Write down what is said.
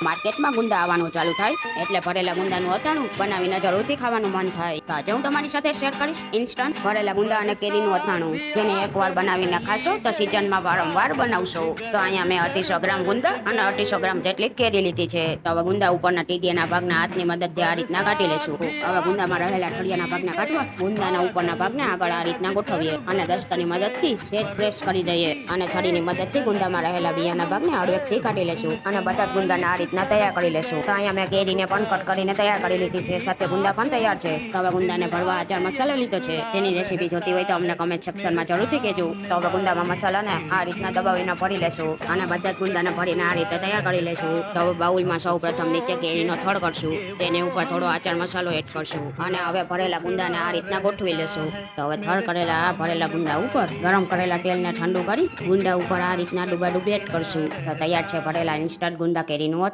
માર્કેટમાં ગુંદા આવવાનું ચાલુ થાય એટલે ભરેલા ગુંદાનું અથાણું બનાવીને જરૂરથી ખાવાનું મન થાય. તો આજે હું તમારી સાથે શેર કરીશ ઇન્સ્ટન્ટ ભરેલા ગુંદા અને કેરીનું અથાણું, જેને એકવાર બનાવીને ખાશો તો સિઝનમાં વારંવાર બનાવશો. તો અહીંયા મેં 250 ગ્રામ ગુંદા અને 250 ગ્રામ જેટલી કેરી લીધી છે. તો હવે ગુંદા ઉપરના ટીડિયાના ભાગના હાથની મદદથી આ રીતના કાઢી લેશું. હવે ગુંદામાં રહેલા ઠળિયાના ભાગના કાઢવા ગુંદાના ઉપરના ભાગને આગળ આ રીતના ગોઠવીએ અને દસ્તાની મદદથી સેજ પ્રેસ કરી દઈએ અને છરીની મદદથી ગુંદામાં રહેલા બિયાના ભાગને હળવેકથી કાઢી લેશું અને બધા ગુંદાના આ રીતના તૈયાર કરી લેશું. તો અહીંયા મેં કેરીને પણ કટ કરીને તૈયાર કરી લીધી છે, સાથે ગુંદા પણ તૈયાર છે. તો હવે ગુંદાને ભરવા આચાર મસાલો લીધો છે. જેની રેસીપી જોતી હોય તો અમને કમેન્ટ સેક્શનમાં જરૂરથી કહેજો. તો હવે ગુંદામાં મસાલાને આ રીતના દબાવીને ભરી લેશું અને બધા જ ગુંદાને ભરીને આ રીતે તૈયાર કરી લેશું. તો હવે બાઉલમાં સૌ પ્રથમ નીચે કેરીનો થડ કરશું, તેની ઉપર થોડો આચાર મસાલો એડ કરશું અને હવે ભરેલા ગુંદાને આ રીતના ગોઠવી લેશું. તો હવે થડ કરેલા આ ભરેલા ગુંદા ઉપર ગરમ કરેલા તેલને ઠંડુ કરી ગુંદા ઉપર આ રીતના ડૂબા ડૂબી એડ કરશું. તો તૈયાર છે ભરેલા ઇન્સ્ટન્ટ ગુંદા કેરીનું